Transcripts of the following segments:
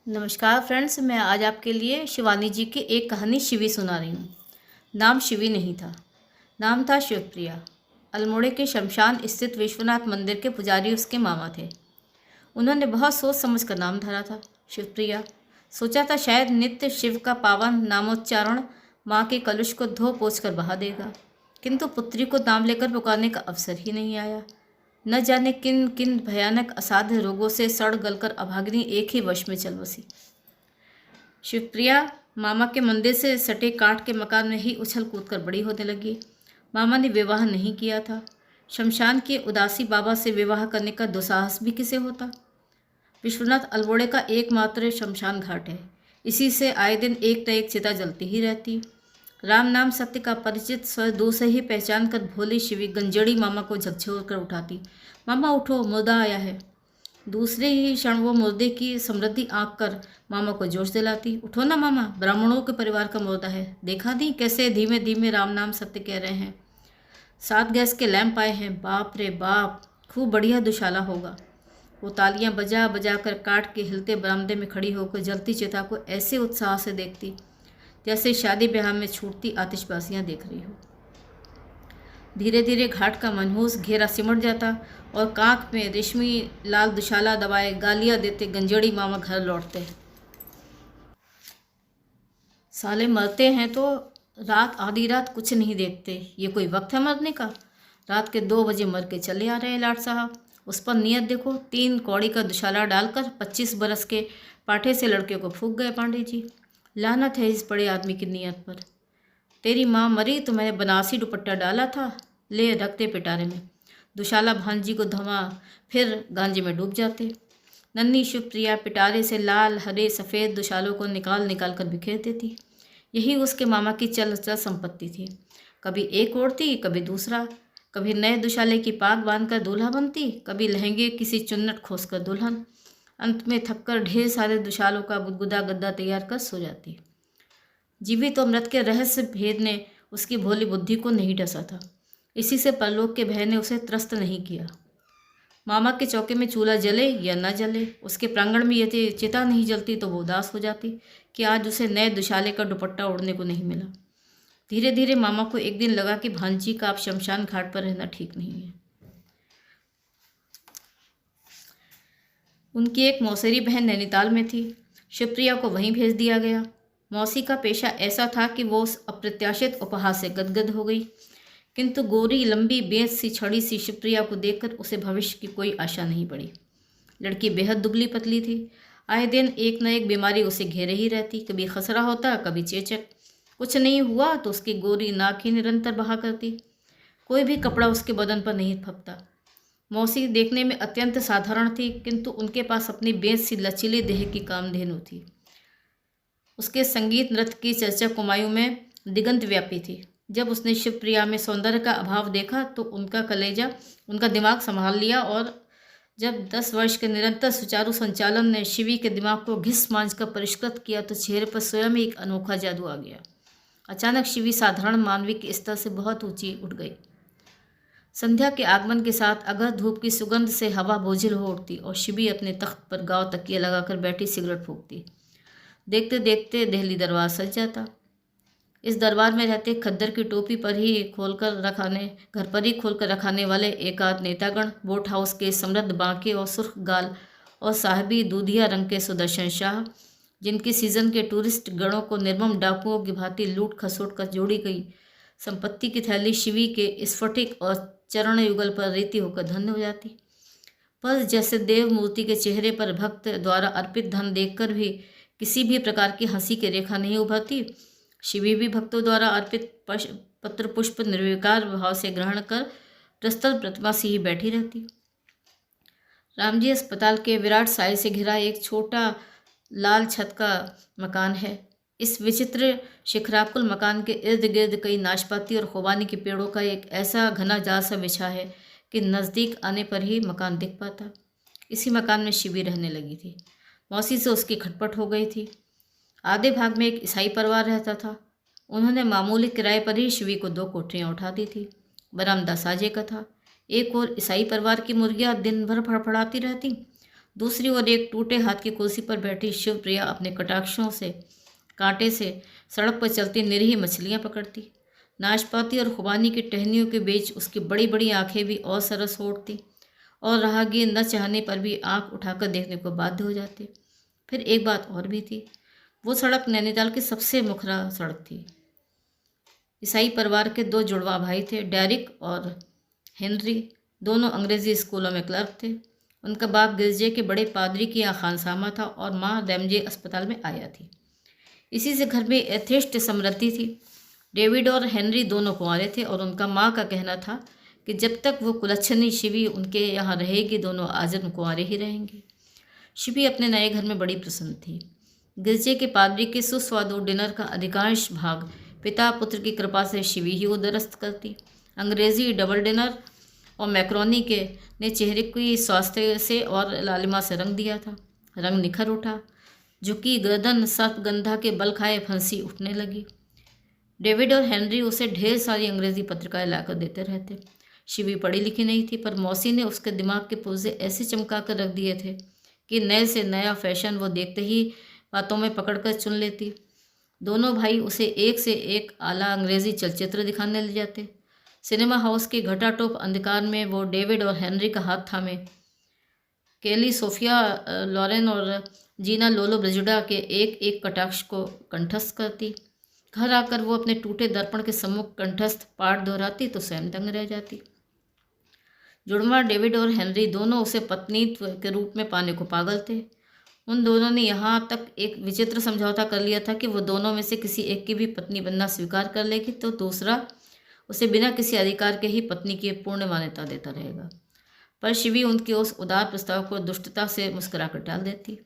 नमस्कार फ्रेंड्स, मैं आज आपके लिए शिवानी जी की एक कहानी शिवी सुना रही हूँ। नाम शिवी नहीं था, नाम था शिवप्रिया। अल्मोड़े के शमशान स्थित विश्वनाथ मंदिर के पुजारी उसके मामा थे। उन्होंने बहुत सोच समझ कर नाम धरा था शिवप्रिया। सोचा था शायद नित्य शिव का पावन नामोच्चारण माँ के कलुष को धो पोंछ कर बहा देगा, किंतु पुत्री को नाम लेकर पुकारने का अवसर ही नहीं आया। न जाने किन किन भयानक असाध्य रोगों से सड़ गलकर अभागिनी एक ही वश में चल बसी। शिवप्रिया मामा के मंदिर से सटे काठ के मकान में ही उछल कूद कर बड़ी होने लगी। मामा ने विवाह नहीं किया था। शमशान के उदासी बाबा से विवाह करने का दुस्साहस भी किसे होता। विश्वनाथ अल्मोड़े का एकमात्र शमशान घाट है। इसी से आए दिन एक न एक चिता जलती ही रहती। राम नाम सत्य का परिचित स्वर दूर से ही पहचान कर भोली शिवी गंजड़ी मामा को झकझोर कर उठाती। मामा उठो, मुर्दा आया है। दूसरे ही क्षण वो मुर्दे की समृद्धि आंक कर मामा को जोश दिलाती। उठो ना मामा, ब्राह्मणों के परिवार का मुर्दा है। देखा नहीं कैसे धीमे धीमे राम नाम सत्य कह रहे हैं। 7 गैस के लैंप आए हैं। बाप रे बाप, खूब बढ़िया दुशाला होगा। वो तालियां बजा बजा कर काट के हिलते बरामदे में खड़ी होकर जलती चिता को ऐसे उत्साह से देखती जैसे शादी ब्याह में छूटती आतिशबाजियां देख रही हो। धीरे धीरे घाट का मनहूस घेरा सिमट जाता और कांख में रेशमी लाल दुशाला दबाए गालियां देते गंजेड़ी मामा घर लौटते। साले मरते हैं तो रात आधी रात कुछ नहीं देखते, ये कोई वक्त है मरने का। रात के 2 बजे मर के चले आ रहे हैं लाट साहब। उस पर नियत देखो, 3 कौड़ी का दुशाला डालकर 25 बरस के पाठे से लड़के को फूंक गए पांडे जी। लानत है इस बड़े आदमी की नियत पर। तेरी माँ मरी तो मैंने बनारसी दुपट्टा डाला था, ले रखते पिटारे में। दुशाला भांजी को धमा, फिर गांजे में डूब जाते। नन्ही शिवप्रिया पिटारे से लाल हरे सफ़ेद दुशालों को निकाल निकाल कर बिखेर देती। यही उसके मामा की चल चल संपत्ति थी। कभी एक ओढ़ती, कभी दूसरा। कभी नए दुशाले की पाग बांधकर दूल्हा बनती, कभी लहंगे किसी चुन्नट खोस कर दुल्हन। अंत में थककर ढेर सारे दुशालों का गुदगुदा गद्दा तैयार कर सो जाती। जीवित और मृत के रहस्य भेद ने उसकी भोली बुद्धि को नहीं डसा था। इसी से परलोक के भय ने उसे त्रस्त नहीं किया। मामा के चौके में चूल्हा जले या न जले, उसके प्रांगण में यदि चिता नहीं जलती तो वो उदास हो जाती कि आज उसे नए दुशाले का दुपट्टा ओढ़ने को नहीं मिला। धीरे धीरे मामा को एक दिन लगा कि भांजी का अब शमशान घाट पर रहना ठीक नहीं है। उनकी एक मौसेरी बहन नैनीताल में थी। शिवप्रिया को वहीं भेज दिया गया। मौसी का पेशा ऐसा था कि वो उस अप्रत्याशित उपहार से गदगद हो गई, किंतु गोरी लंबी बेंत सी छड़ी सी शिवप्रिया को देखकर उसे भविष्य की कोई आशा नहीं पड़ी। लड़की बेहद दुबली पतली थी। आए दिन एक न एक बीमारी उसे घेरे ही रहती। कभी खसरा होता, कभी चेचक। कुछ नहीं हुआ तो उसकी गोरी नाक ही निरंतर बहा करती। कोई भी कपड़ा उसके बदन पर नहीं फपता। मौसी देखने में अत्यंत साधारण थी, किंतु उनके पास अपनी बेंत सी लचीली देह की कामधेनु थी। उसके संगीत नृत्य की चर्चा कुमायूं में दिगंत व्यापी थी। जब उसने शिवप्रिया में सौंदर्य का अभाव देखा तो उनका कलेजा, उनका दिमाग संभाल लिया, और जब 10 वर्ष के निरंतर सुचारू संचालन ने शिवी के दिमाग को घिस मांझ कर परिष्कृत किया तो चेहरे पर स्वयं ही एक अनोखा जादू आ गया। अचानक शिवी साधारण मानवी के स्तर से बहुत ऊंची उठ गई। संध्या के आगमन के साथ अगर धूप की सुगंध से हवा बोझिल हो उठती और शिवी अपने तख्त पर गाँव तकिया लगाकर बैठी सिगरेट फूंकती। देखते देखते देहली दरबार सज जाता। इस दरबार में रहते खद्दर की टोपी पर ही घर पर ही खोलकर रखाने वाले एकाध नेतागण, बोट हाउस के समृद्ध बांके और सुर्ख गाल और साहबी दूधिया रंग के सुदर्शन शाह, जिनकी सीजन के टूरिस्ट गणों को निर्मम डाकुओं की भांति लूट खसोट कर जोड़ी गई संपत्ति की थैली शिवी के स्फटिक और चरण युगल पर रीति होकर धन्य हो जाती। पर जैसे देव मूर्ति के चेहरे पर भक्त द्वारा अर्पित धन देखकर भी किसी भी प्रकार की हंसी की रेखा नहीं उभरती, शिवी भी भक्तों द्वारा अर्पित पत्र पुष्प निर्विकार भाव से ग्रहण कर प्रस्तुत प्रतिमा सी ही बैठी रहती। रामजी अस्पताल के विराट साय से घिरा एक छोटा लाल छत का मकान है। इस विचित्र शिखराकुल मकान के इर्द गिर्द कई नाशपाती और खुबानी के पेड़ों का एक ऐसा घना जाल सा बिछा है कि नज़दीक आने पर ही मकान दिख पाता। इसी मकान में शिवी रहने लगी थी। मौसी से उसकी खटपट हो गई थी। आधे भाग में एक ईसाई परिवार रहता था। उन्होंने मामूली किराए पर ही शिवी को 2 कोठरियाँ उठा दी थी। बरामदा साजे का था। एक और ईसाई परिवार की मुर्गियाँ दिन भर फड़फड़ाती रहती, दूसरी ओर एक टूटे हाथ की कुर्सी पर बैठी शिवप्रिया अपने कटाक्षों से कांटे से सड़क पर चलती निरीह मछलियां पकड़ती। नाशपाती और खुबानी की टहनियों के बीच उसकी बड़ी बड़ी आंखें भी और सरस हो उठती और राहगीर न चाहने पर भी आंख उठाकर देखने को बाध्य हो जाते। फिर एक बात और भी थी, वो सड़क नैनीताल की सबसे मुखरा सड़क थी। ईसाई परिवार के 2 जुड़वा भाई थे, डेरिक और हेनरी। दोनों अंग्रेजी स्कूलों में क्लर्क थे। उनका बाप गिरजे के बड़े पादरी की यहाँ खानसामा था और माँ रैमजे अस्पताल में आया थी। इसी से घर में यथेष्ट समृद्धि थी। डेविड और हेनरी दोनों कुंवारे थे और उनका माँ का कहना था कि जब तक वो कुलच्छनी शिवी उनके यहाँ रहेगी, दोनों आजीवन कुंवारे ही रहेंगे। शिवी अपने नए घर में बड़ी प्रसन्न थी। गिरजे के पादरी के सुस्वादु डिनर का अधिकांश भाग पिता पुत्र की कृपा से शिवी ही उदरस्त करती। अंग्रेजी डबल डिनर और मैक्रोनी के ने चेहरे की स्वास्थ्य से और लालिमा से रंग दिया था। रंग निखर उठा, झुकी गर्दन सर्पगंधा के बल खाए फंसी उठने लगी। डेविड और हेनरी उसे ढेर सारी अंग्रेजी पत्रिकाएं लाकर देते रहते। शिवी पढ़ी लिखी नहीं थी, पर मौसी ने उसके दिमाग के पुर्जे ऐसे चमका कर रख दिए थे कि नए से नया फैशन वो देखते ही बातों में पकड़कर चुन लेती। दोनों भाई उसे एक से एक आला अंग्रेजी चलचित्र दिखाने ले जाते। सिनेमा हाउस के घटाटोप अंधकार में वो डेविड और हेनरी का हाथ थामे केली, सोफिया लॉरेन और जीना लोलो ब्रिजिडा के एक एक कटाक्ष को कंठस्थ करती। घर आकर वो अपने टूटे दर्पण के सम्मुख कंठस्थ पाठ दोहराती तो स्वयं दंग रह जाती। जुड़वा डेविड और हेनरी दोनों उसे पत्नीत्व के रूप में पाने को पागल थे। उन दोनों ने यहाँ तक एक विचित्र समझौता कर लिया था कि वो दोनों में से किसी एक की भी पत्नी बनना स्वीकार कर लेगी तो दूसरा उसे बिना किसी अधिकार के ही पत्नी की पूर्ण मान्यता देता रहेगा। पर शिवी उनके उस उदार प्रस्ताव को दुष्टता से मुस्कुराकर टाल देती।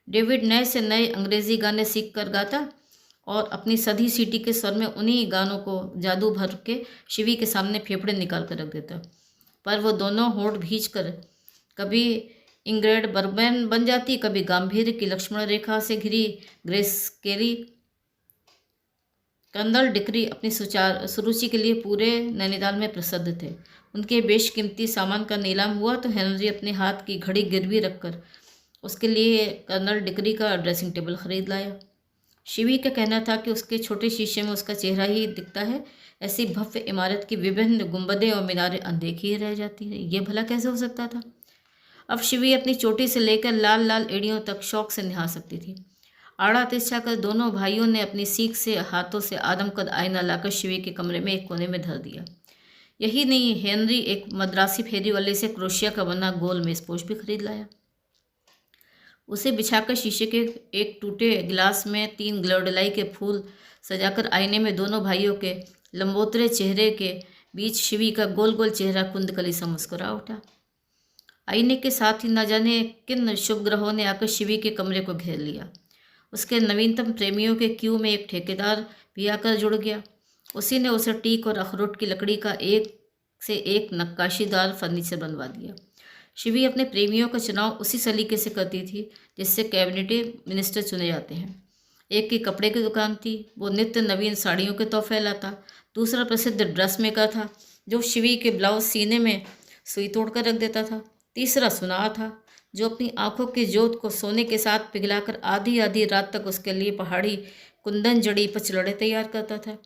डेविड नए से नए अंग्रेजी गाने सीख कर गाता और अपनी सधी सीटी के स्वर में उन्हीं गानों को जादू भर के शिवी के सामने फेफड़े निकाल कर रख देता। पर वो दोनों होंठ भींच कर कभी इंग्रेड बर्बैन बन जाती, कभी गांभीर्य की लक्ष्मण रेखा से घिरी ग्रेस केली। कंदल डिक्री अपनी सुरुचि के लिए पूरे नैनीताल में प्रसिद्ध थे। उनके बेशकीमती सामान का नीलाम हुआ तो हेनरी अपने हाथ की घड़ी गिरवी रखकर उसके लिए कर्नल डिक्री का ड्रेसिंग टेबल खरीद लाया। शिवी का कहना था कि उसके छोटे शीशे में उसका चेहरा ही दिखता है, ऐसी भव्य इमारत की विभिन्न गुंबदें और मीनारें अनदेखी ही रह जाती हैं। ये भला कैसे हो सकता था? अब शिवी अपनी चोटी से लेकर लाल लाल एड़ियों तक शौक से निहार सकती थी। आड़ा तिरछा कर दोनों भाइयों ने अपनी सीख से हाथों से आदमकद आईना लाकर शिवी के कमरे में एक कोने में धर दिया। यही नहीं, हेनरी एक मद्रासी फेरी वाले से क्रोशिया का बना गोल मेजपोश भी खरीद लाया। उसे बिछाकर शीशे के एक टूटे गिलास में 3 ग्लोडलाई के फूल सजाकर आईने में दोनों भाइयों के लंबोतरे चेहरे के बीच शिवी का गोल गोल चेहरा कुंदकली सा मुस्कुरा उठा। आईने के साथ ही न जाने किन शुभ ग्रहों ने आकर शिवी के कमरे को घेर लिया। उसके नवीनतम प्रेमियों के क्यू में एक ठेकेदार भी आकर जुड़ गया। उसी ने उसे टीक और अखरोट की लकड़ी का एक से एक नक्काशीदार फर्नीचर बनवा दिया। शिवी अपने प्रेमियों का चुनाव उसी सलीके से करती थी जिससे कैबिनेट मिनिस्टर चुने जाते हैं। एक की कपड़े की दुकान थी, वो नित्य नवीन साड़ियों के तोहफे लाता। दूसरा प्रसिद्ध ड्रेस मेकर था जो शिवी के ब्लाउज सीने में सुई तोड़कर रख देता था। तीसरा सुनार था जो अपनी आंखों की जोत को सोने के साथ पिघलाकर आधी आधी रात तक उसके लिए पहाड़ी कुंदन जड़ी पचलड़े तैयार करता था।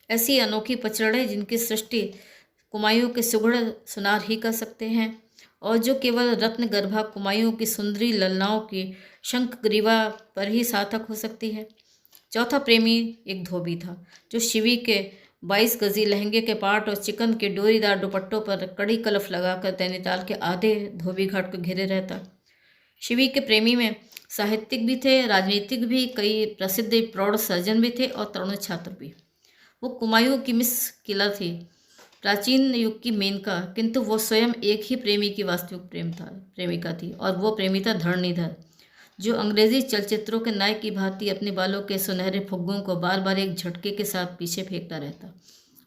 ऐसी अनोखी पचलड़े जिनकी सृष्टि कुमायूं के सुगढ़ सुनार ही कर सकते हैं और जो केवल रत्न गर्भा कुमायूं की सुंदरी ललनाओं की शंख ग्रीवा पर ही सार्थक हो सकती है। चौथा प्रेमी एक धोबी था जो शिवी के 22 गजी लहंगे के पाट और चिकन के डोरीदार दुपट्टों पर कड़ी कलफ लगाकर नैनीताल के आधे धोबी घाट को घेरे रहता। शिवी के प्रेमी में साहित्यिक भी थे, राजनीतिक भी, कई प्रसिद्ध प्रौढ़ सर्जन भी थे और तरुण छात्र भी। वो कुमायूं की मिस किलर थी, प्राचीन युग की मेनका, किंतु वो स्वयं एक ही प्रेमी की वास्तविक प्रेमिका थी और वो प्रेमी था धरणीधर, जो अंग्रेजी चलचित्रों के नायक की भांति अपने बालों के सुनहरे फुग्गों को बार बार एक झटके के साथ पीछे फेंकता रहता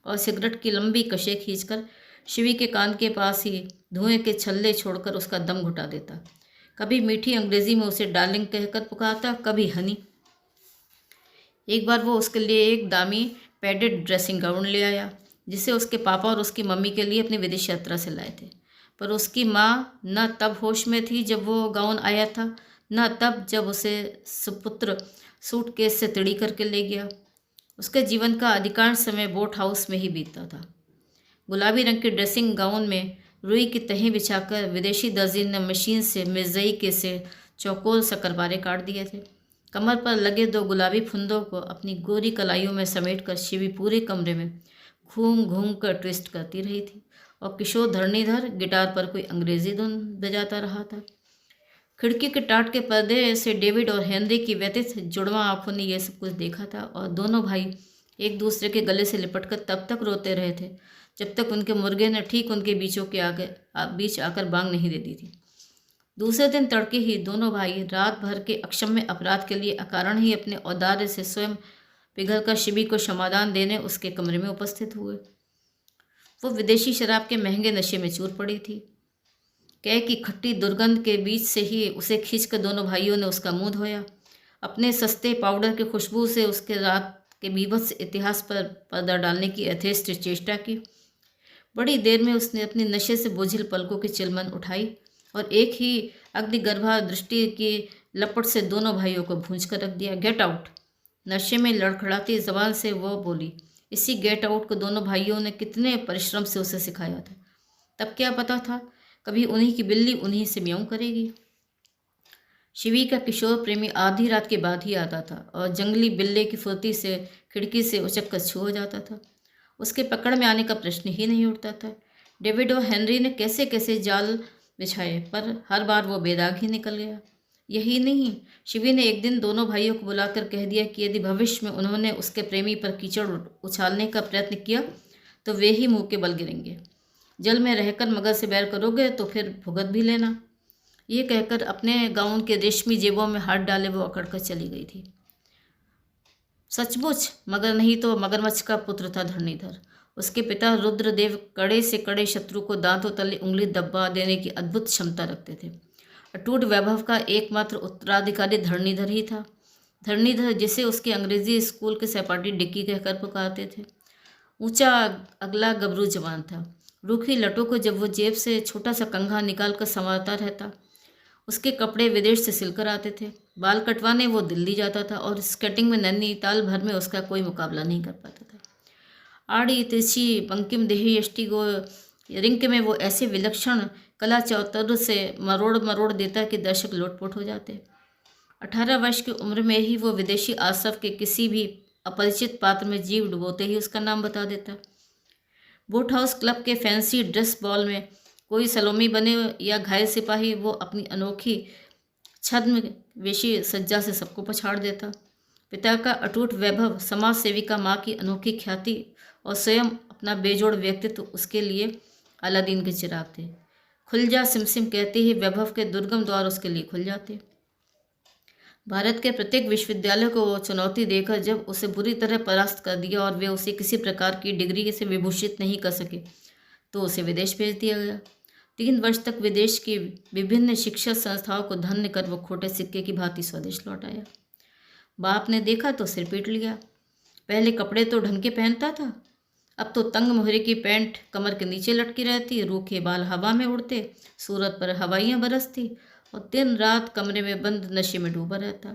और सिगरेट की लंबी कशे खींचकर शिवी के कान के पास ही धुएं के छल्ले छोड़कर उसका दम घुटा देता। कभी मीठी अंग्रेजी में उसे डार्लिंग कहकर पुकारता, कभी हनी। एक बार वो उसके लिए एक दामी पैडेड ड्रेसिंग गाउन ले आया जिसे उसके पापा और उसकी मम्मी के लिए अपनी विदेश यात्रा से लाए थे। पर उसकी माँ न तब होश में थी जब वो गाउन आया था, न तब जब उसे सुपुत्र सूटकेस से तिड़ी करके ले गया। उसके जीवन का अधिकांश समय बोट हाउस में ही बीतता था। गुलाबी रंग के ड्रेसिंग गाउन में रुई की तहें बिछाकर विदेशी दर्जी ने मशीन से मिर्जई के से चौकोर सकरबारे काट दिए थे। कमर पर लगे 2 गुलाबी फुंदों को अपनी गोरी कलाइयों में समेटकर शिवी पूरे कमरे में घूम घूम कर ट्विस्ट करती रही थी और किशोर धरणीधर गिटार पर कोई अंग्रेजी धुन बजाता रहा था। खिड़की के टाट के पर्दे से डेविड और हेनरी की व्यथित जुड़वा आंखों ने यह सब कुछ देखा था और दोनों भाई एक दूसरे के गले से लिपटकर तब तक रोते रहे थे जब तक उनके मुर्गे ने ठीक उनके बीच आकर बांग नहीं दे दी थी। दूसरे दिन तड़के ही दोनों भाई रात भर के अक्षम्य अपराध के लिए अकारण ही अपने औदार्य से स्वयं पिघलकर शिबी को क्षमादान देने उसके कमरे में उपस्थित हुए। वो विदेशी शराब के महंगे नशे में चूर पड़ी थी। कह की खट्टी दुर्गंध के बीच से ही उसे खींचकर दोनों भाइयों ने उसका मुंह धोया। अपने सस्ते पाउडर की खुशबू से उसके रात के बीभत्स इतिहास पर पर्दा डालने की यथेष्ट चेष्टा की। बड़ी देर में उसने अपनी नशे से बोझिल पलकों की चिलमन उठाई और एक ही अग्निगर्भा दृष्टि की लपट से दोनों भाइयों को भूंज कर रख दिया। Get out! नशे में लड़खड़ाती जबान से वो बोली। इसी गेट आउट को दोनों भाइयों ने कितने परिश्रम से उसे सिखाया था। तब क्या पता था कभी उन्हीं की बिल्ली उन्हीं से म्याऊं करेगी। शिवी का किशोर प्रेमी आधी रात के बाद ही आता था और जंगली बिल्ले की फुर्ती से खिड़की से उचक कर छू हो जाता था। उसके पकड़ में आने का प्रश्न ही नहीं उठता था। डेविड और हेनरी ने कैसे कैसे जाल बिछाए पर हर बार वो बेदाग ही निकल गया। यही नहीं, शिवी ने एक दिन दोनों भाइयों को बुलाकर कह दिया कि यदि भविष्य में उन्होंने उसके प्रेमी पर कीचड़ उछालने का प्रयत्न किया तो वे ही मुंह के बल गिरेंगे। जल में रहकर मगर से बैर करोगे तो फिर भुगत भी लेना। ये कहकर अपने गाउन के रेशमी जेबों में हाथ डाले वो अकड़कर चली गई थी। सचमुच मगर नहीं तो मगरमच्छ का पुत्र था धरणीधर। उसके पिता रुद्रदेव कड़े से कड़े शत्रु को दांतों तले उंगली दबा देने की अद्भुत क्षमता रखते थे। अटूट वैभव का एकमात्र उत्तराधिकारी धरणीधर ही था। धरणीधर जिसे उसके अंग्रेजी स्कूल के सहपाठी डिक्की कहकर पुकारते थे। ऊंचा अगला गबरू जवान था। रूखी लटों को जब वो जेब से छोटा सा कंघा निकाल कर संवारता रहता। उसके कपड़े विदेश से सिलकर आते थे। बाल कटवाने वो दिल्ली जाता था और स्केटिंग में नैनीताल भर में उसका कोई मुकाबला नहीं कर पाता था। आड़ी तिरछी बंकिम देही यष्टि को रिंक में वो ऐसे विलक्षण कला चौतर से मरोड़ मरोड़ देता कि दर्शक लोटपोट हो जाते। 18 वर्ष की उम्र में ही वो विदेशी आसफ के किसी भी अपरिचित पात्र में जीव डुबोते ही उसका नाम बता देता। बोट हाउस क्लब के फैंसी ड्रेस बॉल में कोई सलोमी बने या घायल सिपाही वो अपनी अनोखी छद्म वेशी सज्जा से सबको पछाड़ देता। पिता का अटूट वैभव, समाज सेविका माँ की अनोखी ख्याति और स्वयं अपना बेजोड़ व्यक्तित्व उसके लिए अलादीन के चिराग थे। खुल जा सिमसिम कहते ही वैभव के दुर्गम द्वार उसके लिए खुल जाते। भारत के प्रत्येक विश्वविद्यालय को वो चुनौती देकर जब उसे बुरी तरह परास्त कर दिया और वे उसे किसी प्रकार की डिग्री से विभूषित नहीं कर सके तो उसे विदेश भेज दिया गया। 3 वर्ष तक विदेश की विभिन्न शिक्षा संस्थाओं को धन्य कर वो खोटे सिक्के की भांति स्वदेश लौट आया। बाप ने देखा तो सिर पीट लिया। पहले कपड़े तो ढंग के पहनता था, अब तो तंग मोहरे की पैंट कमर के नीचे लटकी रहती, रूखे बाल हवा में उड़ते, सूरत पर हवाइयाँ बरसती और दिन रात कमरे में बंद नशे में डूबा रहता।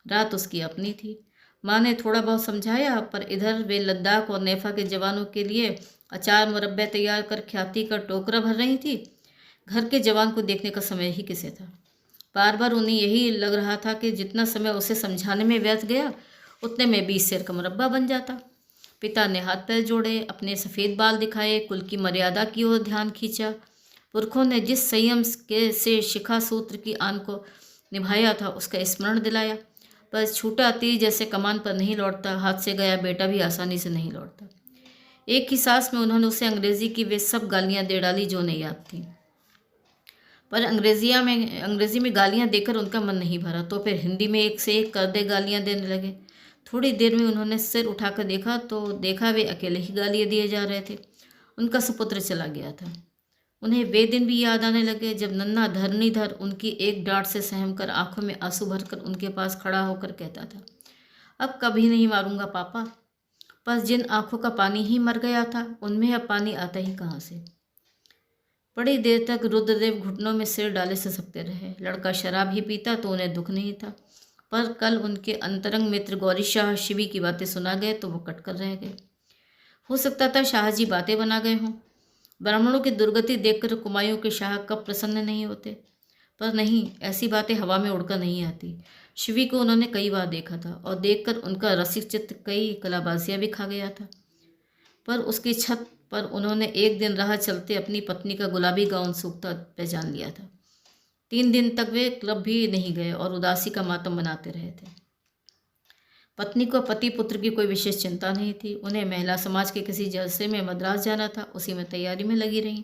रात उसकी अपनी थी। माँ ने थोड़ा बहुत समझाया पर इधर वे लद्दाख और नेफा के जवानों के लिए अचार मुरब्बे तैयार कर ख्याति का टोकरा भर रही थी। घर के जवान को देखने का समय ही किसे था। बार बार उन्हें यही लग रहा था कि जितना समय उसे समझाने में व्यर्थ गया उतने में 20 सेर का मुरब्बा बन जाता। पिता ने हाथ पैर जोड़े, अपने सफ़ेद बाल दिखाए, कुल की मर्यादा की ओर ध्यान खींचा। पुरखों ने जिस संयम से शिखा सूत्र की आन को निभाया था उसका स्मरण दिलाया। पर छूटा तीर जैसे कमान पर नहीं लौटता, हाथ से गया बेटा भी आसानी से नहीं लौटता। एक ही सांस में उन्होंने उसे अंग्रेजी की वे सब गालियाँ दे डाली जो उन्हें याद थी। पर अंग्रेजी में गालियाँ देकर उनका मन नहीं भरा तो फिर हिंदी में एक से एक करदे गालियाँ देने लगे। थोड़ी देर में उन्होंने सिर उठाकर देखा तो देखा वे अकेले ही गालियाँ दिए जा रहे थे। उनका सुपुत्र चला गया था। उन्हें वे दिन भी याद आने लगे जब नन्हा धरणीधर उनकी एक डांट से सहमकर आंखों में आंसू भरकर उनके पास खड़ा होकर कहता था, अब कभी नहीं मारूंगा पापा। पर जिन आंखों का पानी ही मर गया था उनमें अब पानी आता ही कहाँ से। बड़ी देर तक रुद्रदेव घुटनों में सिर डाले ससकते रहे। लड़का शराब ही पीता तो उन्हें दुख नहीं था, पर कल उनके अंतरंग मित्र गौरी शाह शिवी की बातें सुना गए तो वो कटकर रह गए। हो सकता था शाहजी बातें बना गए हों। ब्राह्मणों की दुर्गति देखकर कुमायूं के शाह कब प्रसन्न नहीं होते, पर नहीं, ऐसी बातें हवा में उड़कर नहीं आती। शिवी को उन्होंने कई बार देखा था और देखकर उनका रसिक चित्त कई कलाबाजियाँ भी खा गया था। पर उसकी छत पर उन्होंने एक दिन राह चलते अपनी पत्नी का गुलाबी गाउन सूखता पहचान लिया था। 3 दिन तक वे क्लब भी नहीं गए और उदासी का मातम मनाते रहे थे। पत्नी को पति पुत्र की कोई विशेष चिंता नहीं थी। उन्हें महिला समाज के किसी जलसे में मद्रास जाना था, उसी में तैयारी में लगी रहीं।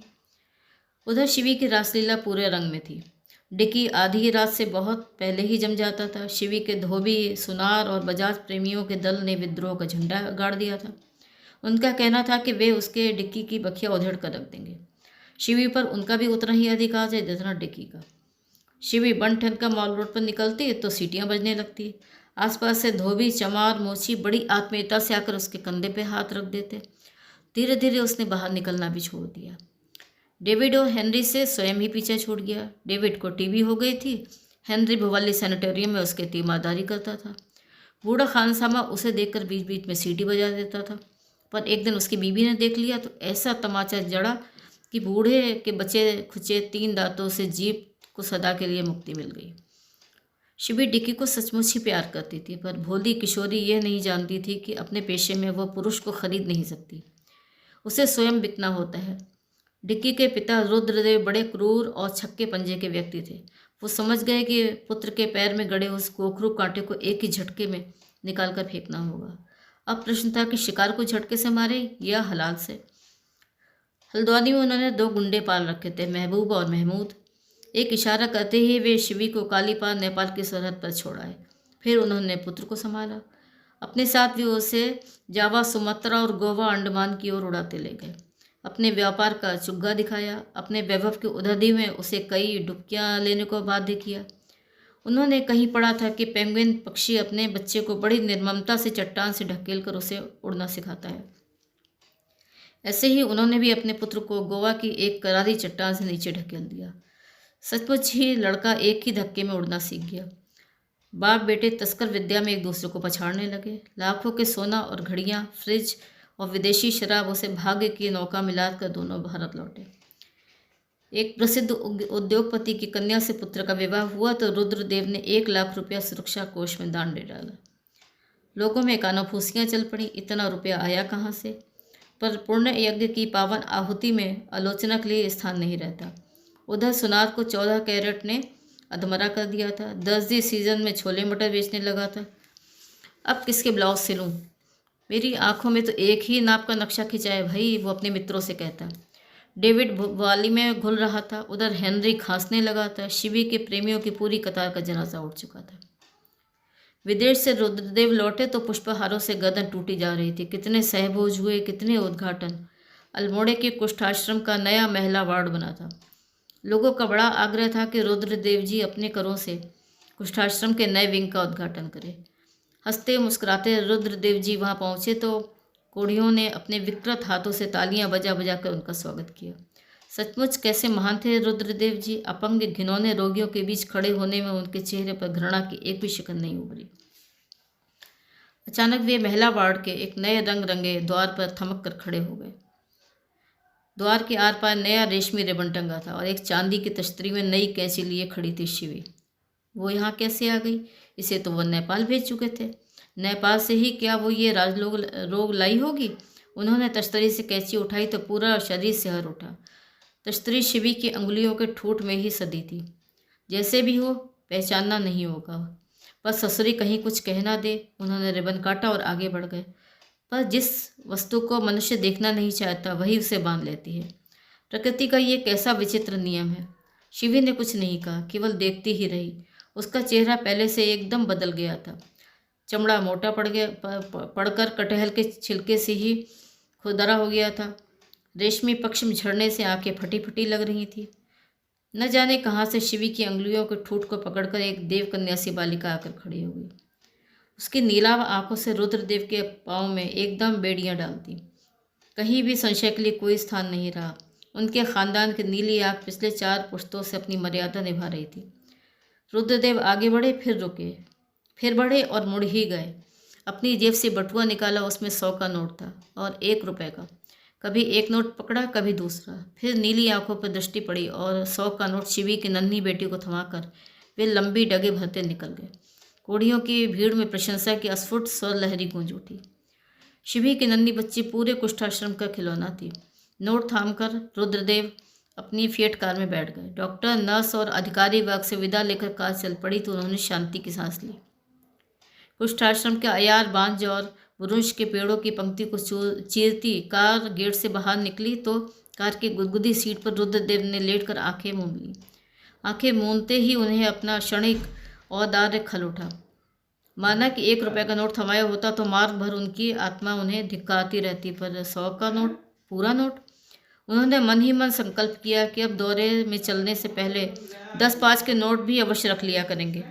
उधर शिवी की रासलीला पूरे रंग में थी। डिकी आधी रात से बहुत पहले ही जम जाता था। शिवी के धोबी, सुनार और बजाज प्रेमियों के दल ने विद्रोह का झंडा गाड़ दिया था। उनका कहना था कि वे उसके डिक्की की बखिया उधेड़ कर रख देंगे। शिवी पर उनका भी उतना ही अधिकार है जितना डिक्की का। शिवी बन ठन का मॉल रोड पर निकलती तो सीटियां बजने लगती। आसपास से धोबी, चमार, मोची बड़ी आत्मीयता से आकर उसके कंधे पे हाथ रख देते। धीरे धीरे उसने बाहर निकलना भी छोड़ दिया। डेविड और हेनरी से स्वयं ही पीछे छूट गया। डेविड को टीबी हो गई थी। हेनरी भुवल्ली सैनिटोरियम में उसके तीमारदारी करता था। बूढ़ा खानसामा उसे देखकर बीच बीच में सीटी बजा देता था, पर एक दिन उसकी बीवी ने देख लिया तो ऐसा तमाचा जड़ा कि बूढ़े के बचे खुचे 3 दांतों से जीभ को सदा के लिए मुक्ति मिल गई। शिवी डिक्की को सचमुच ही प्यार करती थी, पर भोली किशोरी यह नहीं जानती थी कि अपने पेशे में वह पुरुष को खरीद नहीं सकती, उसे स्वयं बिकना होता है। डिक्की के पिता रुद्रदेव बड़े क्रूर और छक्के पंजे के व्यक्ति थे। वो समझ गए कि पुत्र के पैर में गड़े उस कोकरू कांटे को एक ही झटके में निकाल कर फेंकना होगा। अब प्रश्न था कि शिकार को झटके से मारे या हलाल से। हल्द्वानी में उन्होंने 2 गुंडे पाल रखे थे, महबूब और महमूद। एक इशारा करते ही वे शिवी को कालीपार नेपाल की सरहद पर छोड़ाए। फिर उन्होंने पुत्र को संभाला। अपने साथ भी उसे जावा, सुमात्रा और गोवा, अंडमान की ओर उड़ाते ले गए। अपने व्यापार का चुग्गा दिखाया। अपने वैभव की उधरदी में उसे कई डुबकियां लेने को बाध्य किया। उन्होंने कहीं पढ़ा था कि पेंगुइन पक्षी अपने बच्चे को बड़ी निर्ममता से चट्टान से ढकेल कर उसे उड़ना सिखाता है। ऐसे ही उन्होंने भी अपने पुत्र को गोवा की एक करारी चट्टान से नीचे ढकेल दिया। सचमुच ही लड़का एक ही धक्के में उड़ना सीख गया। बाप बेटे तस्कर विद्या में एक दूसरे को पछाड़ने लगे। लाखों के सोना और घड़ियां, फ्रिज और विदेशी शराब उसे भाग्य की नौका मिलाकर दोनों भारत लौटे। एक प्रसिद्ध उद्योगपति की कन्या से पुत्र का विवाह हुआ तो रुद्रदेव ने 1 लाख रुपया सुरक्षा कोष में दान दे डाला। लोगों में कानाफूसियाँ चल पड़ी, इतना रुपया आया कहाँ से? पर पुण्य यज्ञ की पावन आहुति में आलोचना के लिए स्थान नहीं रहता। उधर सुनार को 14 कैरेट ने अधमरा कर दिया था। दर्जी सीजन में छोले मटर बेचने लगा था। अब किसके ब्लाउज सिलूं? मेरी आंखों में तो एक ही नाप का नक्शा खिंचाए भाई, वो अपने मित्रों से कहता। डेविड वाली में घुल रहा था। उधर हेनरी खांसने लगा था। शिवी के प्रेमियों की पूरी कतार का जनाजा उठ चुका था। विदेश से रुद्रदेव लौटे तो पुष्पहारों से गर्दन टूटी जा रही थी। कितने सहभोज हुए, कितने उद्घाटन। अल्मोड़े के कुष्ठाश्रम का नया महिला वार्ड बना था। लोगों का बड़ा आग्रह था कि रुद्रदेव जी अपने करों से कुष्ठाश्रम के नए विंग का उद्घाटन करें। हंसते मुस्कुराते रुद्रदेव जी वहाँ पहुँचे तो कोढ़ियों ने अपने विकृत हाथों से तालियां बजा बजा कर उनका स्वागत किया। सचमुच कैसे महान थे रुद्रदेव जी। अपंग घिनौने रोगियों के बीच खड़े होने में उनके चेहरे पर घृणा की एक भी शिकन नहीं उभरी। अचानक वे महिला वार्ड के एक नए रंग रंगे द्वार पर थमक कर खड़े हो गए। द्वार के आर पार नया रेशमी रिबन टंगा था और एक चांदी की तश्तरी में नई कैंची लिए खड़ी थी शिवी। वो यहाँ कैसे आ गई? इसे तो वो नेपाल भेज चुके थे। नेपाल से ही क्या वो ये रोग लाई होगी? उन्होंने तश्तरी से कैंची उठाई तो पूरा शरीर सिहर उठा। तश्तरी शिवी की अंगुलियों के ठूठ में ही सदी थी। जैसे भी हो, पहचानना नहीं होगा। पर ससुरी कहीं कुछ कह ना दे। उन्होंने रिबन काटा और आगे बढ़ गए। पर जिस वस्तु को मनुष्य देखना नहीं चाहता वही उसे बांध लेती है। प्रकृति का ये कैसा विचित्र नियम है। शिवी ने कुछ नहीं कहा, केवल देखती ही रही। उसका चेहरा पहले से एकदम बदल गया था। चमड़ा मोटा पड़कर कटहल के छिलके से ही खुरदरा हो गया था। रेशमी पश्चिम झड़ने से आंखें फटी फटी लग रही थी। न जाने कहाँ से शिवी की अंगुलियों के ठूठ को पकड़कर एक देवकन्या सी बालिका आकर खड़ी हो गई। उसकी नीलाव आंखों से रुद्रदेव के पाँव में एकदम बेड़ियां डालती। कहीं भी संशय के लिए कोई स्थान नहीं रहा। उनके खानदान की नीली आँख पिछले 4 पुश्तों से अपनी मर्यादा निभा रही थी। रुद्रदेव आगे बढ़े, फिर रुके, फिर बढ़े और मुड़ ही गए। अपनी जेब से बटुआ निकाला, उसमें 100 का नोट था और 1 रुपये का। कभी एक नोट पकड़ा, कभी दूसरा। फिर नीली आंखों पर दृष्टि पड़ी और 100 का नोट शिवी की नन्ही बेटी को थमाकर वे लंबी डगे भरते निकल गए। कोढ़ियों की भीड़ में प्रशंसा की अस्फुट स्वर लहरी गूंज उठी। शिवी की नन्ही बच्ची पूरे कुष्ठाश्रम का खिलौना थी। नोट थामकर रुद्रदेव अपनी फिएट कार में बैठ गए। डॉक्टर, नर्स और अधिकारी वर्ग से विदा लेकर कार चल पड़ी तो उन्होंने शांति की सांस ली। कुष्ठाश्रम के अयार बांझ और वृक्ष के पेड़ों की पंक्ति को चीरती कार गेट से बाहर निकली तो कार की गुदगुदी सीट पर रुद्रदेव ने लेटकर आंखें मूंद ली। आंखें मूंदते ही उन्हें अपना क्षणिक औदार्य खल उठा। माना कि 1 रुपये का नोट थमाया होता तो मार्ग भर उनकी आत्मा उन्हें धिक्कारती रहती, पर 100 का नोट, पूरा नोट। उन्होंने मन ही मन संकल्प किया कि अब दौरे में चलने से पहले 10-5 के नोट भी अवश्य रख लिया करेंगे।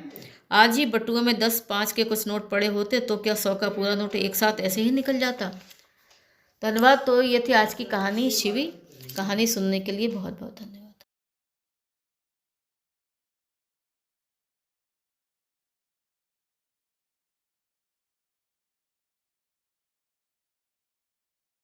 आज ही बटुए में 10-5 के कुछ नोट पड़े होते तो क्या 100 का पूरा नोट एक साथ ऐसे ही निकल जाता। धन्यवाद। तो ये थी आज की कहानी शिवी। कहानी सुनने के लिए बहुत बहुत धन्यवाद।